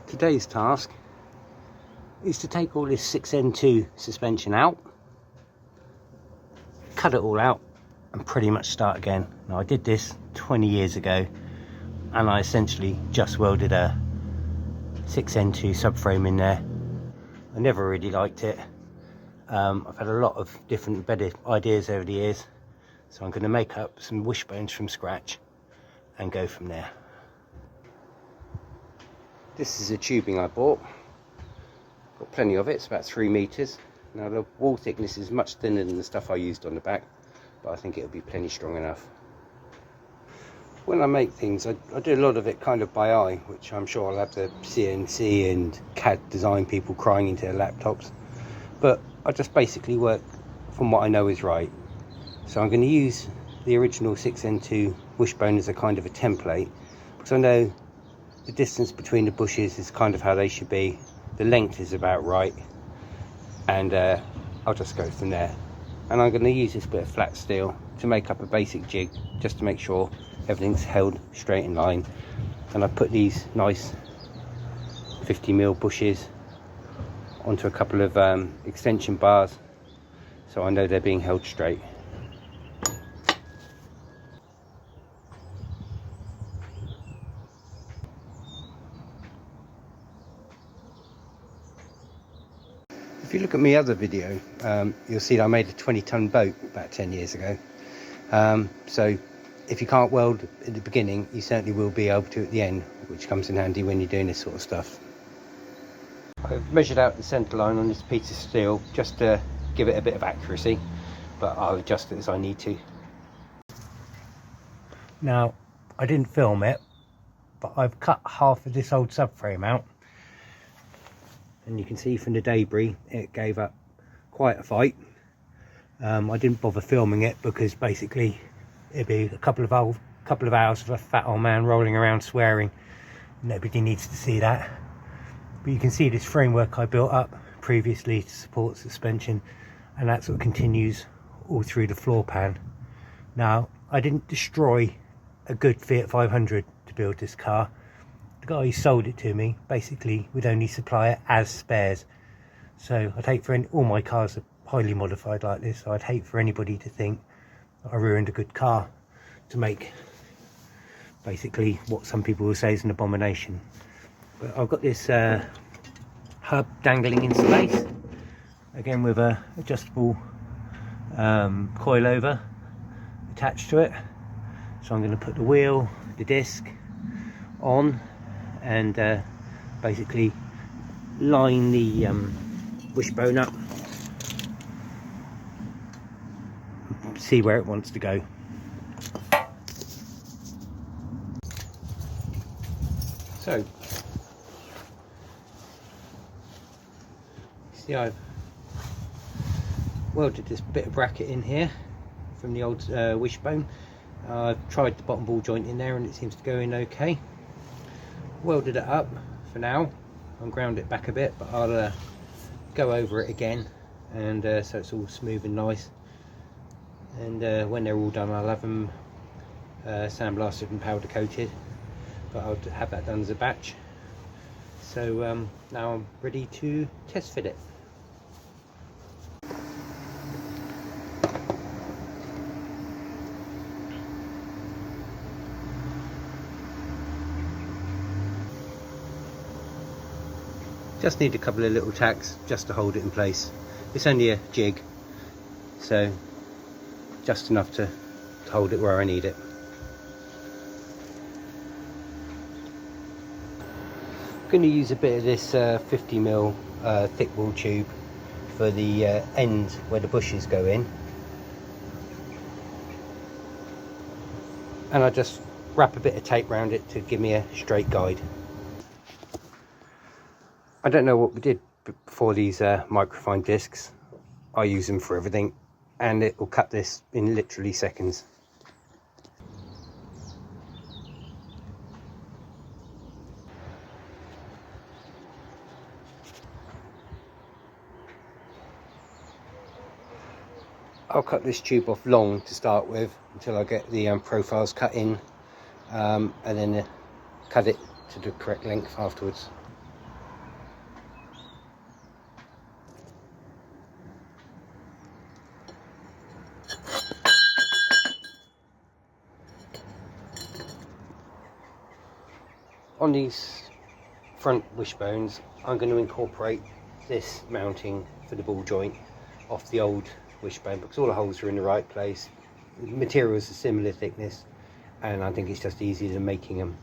Today's task is to take all this 6N2 suspension out, cut it all out and pretty much start again. Now, I did this 20 years ago and I essentially just welded a 6N2 subframe in there. I never really liked it. I've had a lot of different better ideas over the years, so I'm going to make up some wishbones from scratch and go from there. This is a tubing I bought. Got plenty of it, it's about 3 meters. Now the wall thickness is much thinner than the stuff I used on the back, but I think it'll be plenty strong enough. When I make things, I do a lot of it kind of by eye, which I'm sure I'll have the CNC and CAD design people crying into their laptops. But I just basically work from what I know is right. So I'm going to use the original 6N2 wishbone as a kind of a template, because I know the distance between the bushes is kind of how they should be. The length is about right, and I'll just go from there. And I'm going to use this bit of flat steel to make up a basic jig, just to make sure everything's held straight in line. And I put these nice 50mm bushes onto a couple of extension bars, so I know they're being held straight. If you look at my other video, you'll see that I made a 20-ton boat about 10 years ago. So if you can't weld at the beginning, you certainly will be able to at the end, which comes in handy when you're doing this sort of stuff. I've measured out the centre line on this piece of steel just to give it a bit of accuracy, but I'll adjust it as I need to. Now, I didn't film it, but I've cut half of this old subframe out, and you can see from the debris it gave up quite a fight. I didn't bother filming it because basically it'd be a couple of hours of a fat old man rolling around swearing. Nobody needs to see that. But you can see this framework I built up previously to support suspension, and that sort of continues all through the floor pan. Now, I didn't destroy a good Fiat 500 to build this car. The guy who sold it to me basically would only supply it as spares. So I'd hate for all my cars are highly modified like this, so I'd hate for anybody to think that I ruined a good car to make basically what some people will say is an abomination. But I've got this hub dangling in space, again with a adjustable coilover attached to it. So I'm going to put the wheel, the disc on, and basically line the wishbone up, see where it wants to go. So see, I've welded this bit of bracket in here from the old wishbone. I've tried the bottom ball joint in there and it seems to go in okay. Welded it up for now and ground it back a bit, but I'll go over it again, and so it's all smooth and nice. And when they're all done, I'll have them sandblasted and powder coated, but I'll have that done as a batch. So now I'm ready to test fit it. Just need a couple of little tacks just to hold it in place. It's only a jig, so just enough to hold it where I need it. I'm going to use a bit of this 50mm thick wall tube for the end where the bushes go in, and I just wrap a bit of tape around it to give me a straight guide. I don't know what we did before these microfine discs. I use them for everything, and it will cut this in literally seconds. I'll cut this tube off long to start with until I get the profiles cut in, and then cut it to the correct length afterwards. On these front wishbones, I'm going to incorporate this mounting for the ball joint off the old wishbone, because all the holes are in the right place. The materials are similar thickness, and I think it's just easier than making them